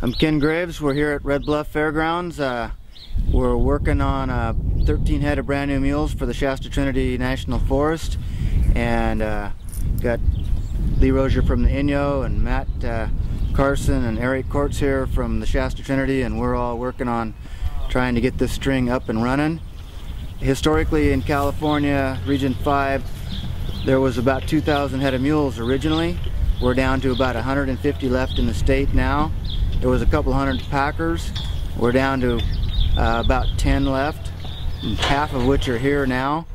I'm Ken Graves. We're here at Red Bluff Fairgrounds. We're working on 13 head of brand new mules for the Shasta-Trinity National Forest, and got Lee Rozier from the Inyo and Matt Carson and Eric Kortz here from the Shasta-Trinity, and we're all working on trying to get this string up and running. Historically in California, Region 5, there was about 2,000 head of mules originally. We're down to about 150 left in the state now. There was a couple hundred packers. We're down to about 10 left, half of which are here now.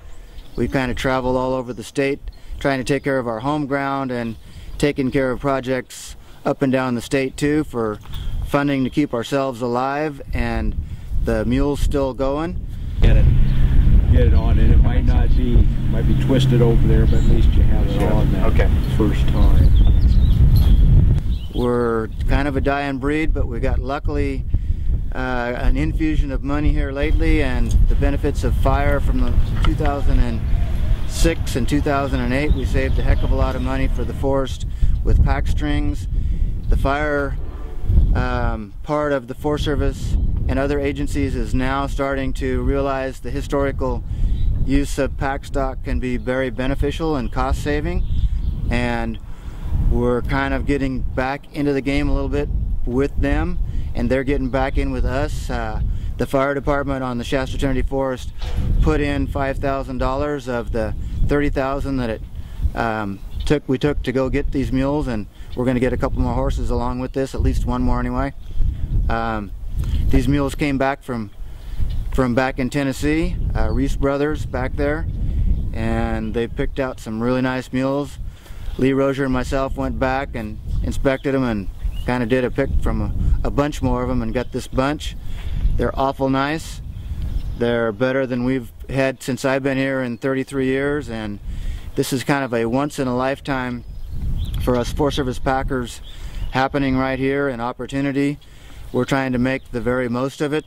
We kind of travel all over the state trying to take care of our home ground and taking care of projects up and down the state too for funding to keep ourselves alive and the mules still going. Get it on, and it might be twisted over there, but at least you have it on that first time. We're kind of a dying breed, but we got luckily an infusion of money here lately, and the benefits of fire from the 2006 and 2008. We saved a heck of a lot of money for the forest with pack strings. The fire part of the Forest Service and other agencies is now starting to realize the historical use of pack stock can be very beneficial and cost saving, and we're kind of getting back into the game a little bit with them, and they're getting back in with us. The fire department on the Shasta-Trinity Forest put in $5,000 of the $30,000 that we took to go get these mules, and we're going to get a couple more horses along with this, at least one more anyway. These mules came back from back in Tennessee, Reese Brothers back there, and they picked out some really nice mules. Lee Rozier and myself went back and inspected them and kind of did a pick from a bunch more of them and got this bunch. They're awful nice. They're better than we've had since I've been here in 33 years, and this is kind of a once in a lifetime for us Forest Service packers happening right here, an opportunity. We're trying to make the very most of it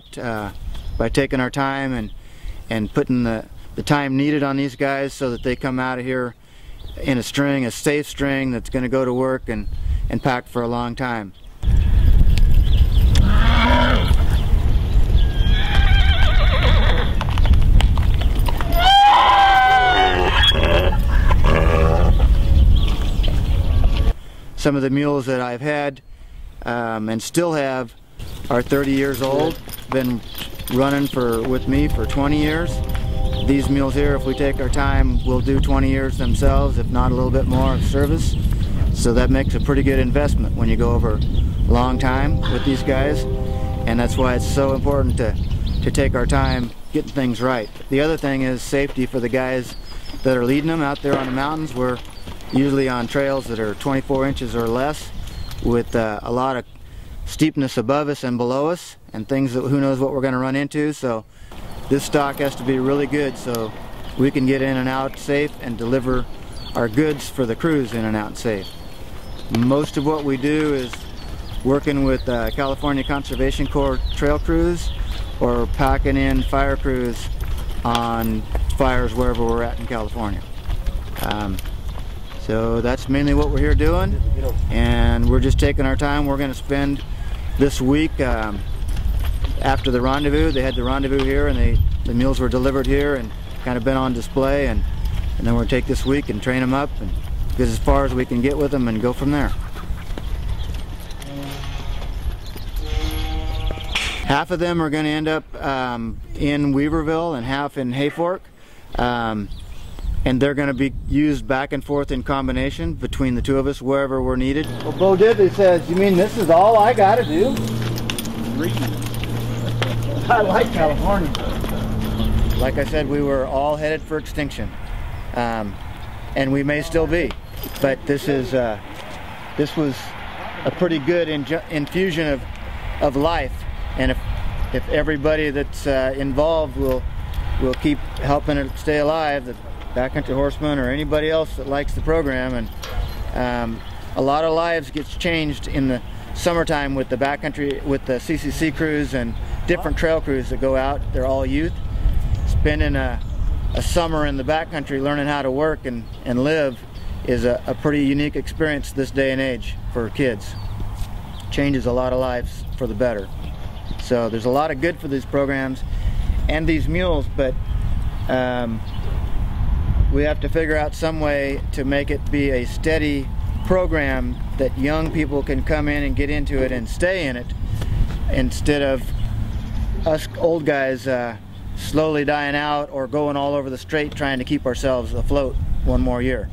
by taking our time and putting the time needed on these guys so that they come out of here in a string, a safe string that's going to go to work and pack for a long time. Some of the mules that I've had and still have are 30 years old, been running with me for 20 years. These mules here, if we take our time, will do 20 years themselves, if not a little bit more of service. So that makes a pretty good investment when you go over a long time with these guys, and that's why it's so important to take our time getting things right. The other thing is safety for the guys that are leading them out there on the mountains. We're usually on trails that are 24 inches or less with a lot of steepness above us and below us and things that who knows what we're going to run into. So this stock has to be really good so we can get in and out safe and deliver our goods for the crews in and out safe. Most of what we do is working with California Conservation Corps trail crews or packing in fire crews on fires wherever we're at in California. So that's mainly what we're here doing, and we're just taking our time. We're going to spend this week after the rendezvous. They had the rendezvous here, and the mules were delivered here and kind of been on display, and then we're going to take this week and train them up and get as far as we can get with them and go from there. Half of them are going to end up in Weaverville and half in Hayfork, and they're going to be used back and forth in combination between the two of us wherever we're needed. Well, Bo Diddley says, "You mean this is all I got to do?" I like California. Like I said, we were all headed for extinction, and we may still be. But this was a pretty good infusion of life, and if everybody that's involved will keep helping it stay alive, the backcountry horsemen or anybody else that likes the program, and a lot of lives gets changed in the summertime with the backcountry, with the CCC crews and different trail crews that go out. They're all youth, spending a summer in the backcountry learning how to work and live is a pretty unique experience this day and age for kids. changes a lot of lives for the better. So there's a lot of good for these programs and these mules, but we have to figure out some way to make it be a steady program that young people can come in and get into it and stay in it, instead of us old guys slowly dying out or going all over the strait trying to keep ourselves afloat one more year.